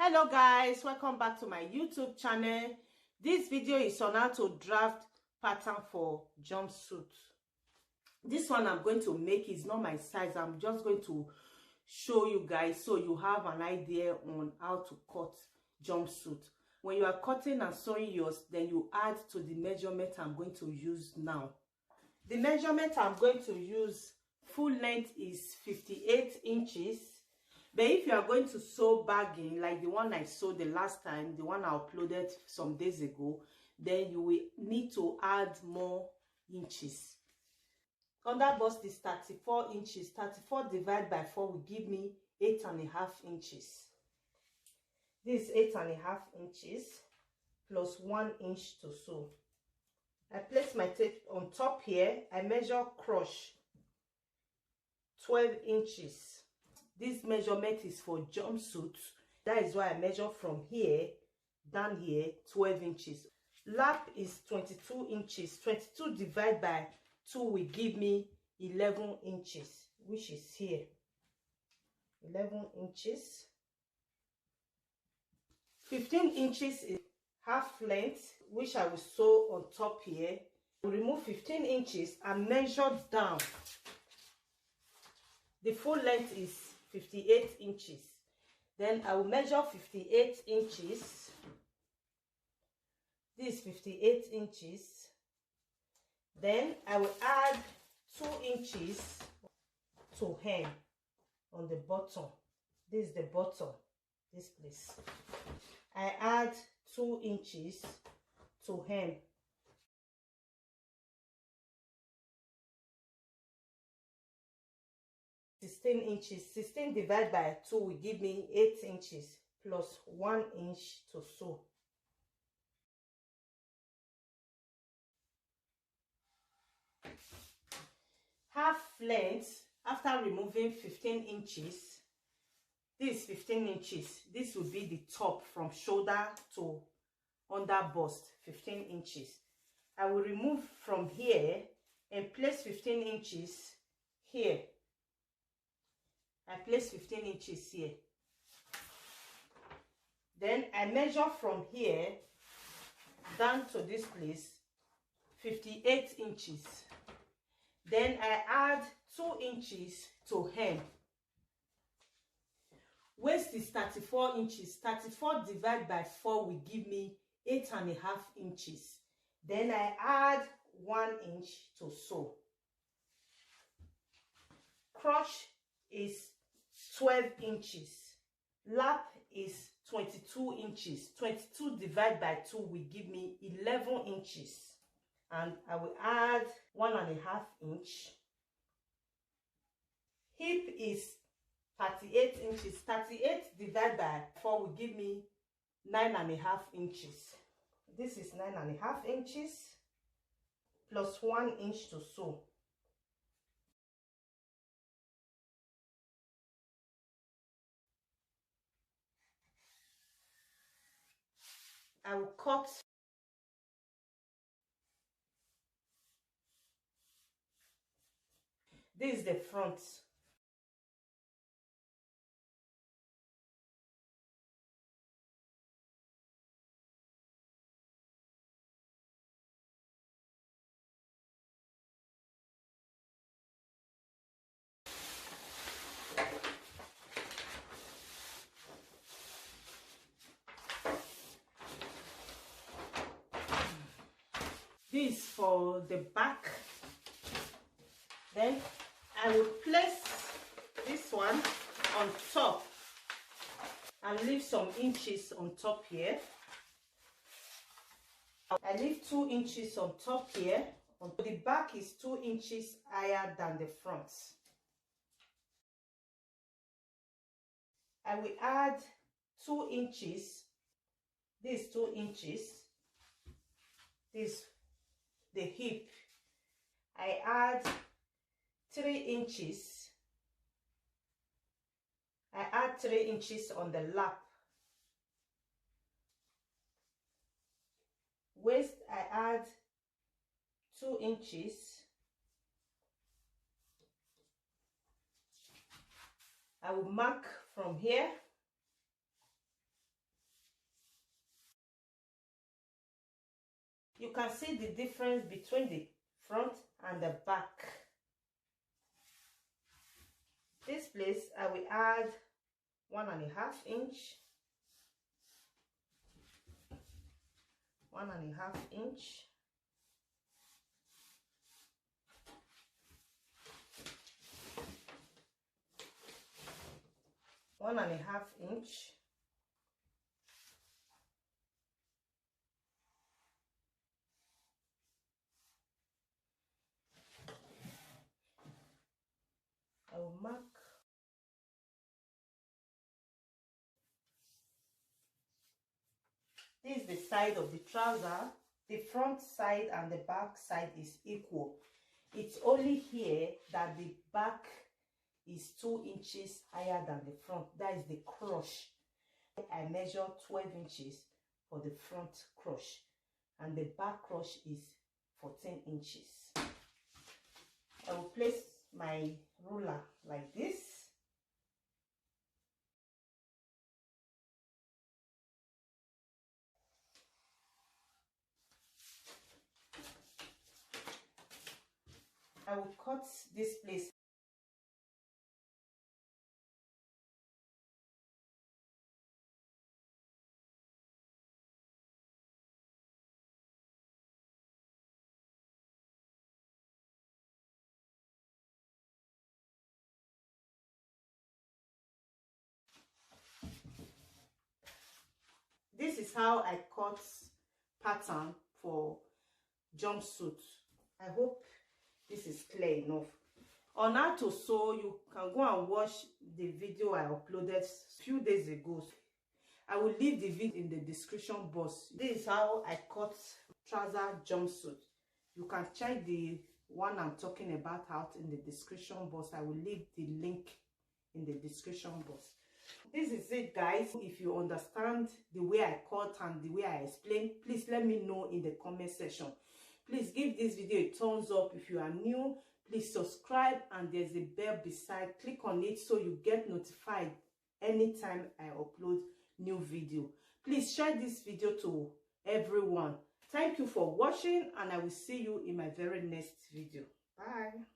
Hello guys, welcome back to my YouTube channel. This video is on how to draft pattern for jumpsuit. This one I'm going to make is not my size. I'm just going to show you guys so you have an idea on how to cut jumpsuit. When you are cutting and sewing yours, then you add to the measurement I'm going to use now. The measurement I'm going to use, full length is 58 inches. But if you are going to sew bagging like the one I sewed the last time, the one I uploaded some days ago, then you will need to add more inches. Under bust is 34 inches. 34 divided by 4 will give me 8.5 inches. This is 8.5 inches plus 1 inch to sew. I place my tape on top here. I measure cross 12 inches. This measurement is for jumpsuit. That is why I measure from here down here 12 inches. Lap is 22 inches. 22 divided by 2 will give me 11 inches, which is here. 11 inches. 15 inches is half length, which I will sew on top here. I will remove 15 inches and measure down. The full length is 58 inches. Then I will measure 58 inches. This is 58 inches. Then I will add 2 inches to hem on the bottom. This is the bottom, this place. I add 2 inches to hem. Inches. 16 divided by 2 will give me 8 inches plus 1 inch to sew. Half length after removing 15 inches. This is 15 inches. This will be the top from shoulder to under bust, 15 inches. I will remove from here and place 15 inches here. I place 15 inches here. Then I measure from here down to this place 58 inches. Then I add 2 inches to hem. Waist is 34 inches. 34 divided by 4 will give me 8.5 inches. Then I add 1 inch to sew. Crotch is 12 inches. Lap is 22 inches. 22 divided by 2 will give me 11 inches. And I will add 1.5 inch. Hip is 38 inches. 38 divided by 4 will give me 9.5 inches. This is 9.5 inches plus 1 inch to sew. I will cut this is the front. This for the back. Then I will place this one on top and leave some inches on top here. I leave 2 inches on top here. The back is 2 inches higher than the front. I will add 2 inches. This 2 inches. This the hip. I add 3 inches. I add 3 inches on the lap. Waist, I add 2 inches. I will mark from here You can see the difference between the front and the back. This place I will add 1.5 inch, 1.5 inch, one and a half inch, I will mark this is the side of the trouser. The front side and the back side is equal. It's only here that the back is 2 inches higher than the front. That is the crush. I measure 12 inches for the front crush and the back crush is 14 inches. I will place my ruler like this. I will cut this place. This is how I cut pattern for jumpsuit. I hope this is clear enough. On how to sew, you can go and watch the video I uploaded a few days ago. I will leave the video in the description box. This is how I cut trouser jumpsuit. You can check the one I'm talking about out in the description box. I will leave the link in the description box. This is it, guys. If you understand the way I cut and the way I explain, please let me know in the comment section. Please give this video a thumbs up. If you are new, please subscribe, and there's a bell beside. Click on it so you get notified anytime I upload new video. Please share this video to everyone. Thank you for watching, and I will see you in my very next video. Bye.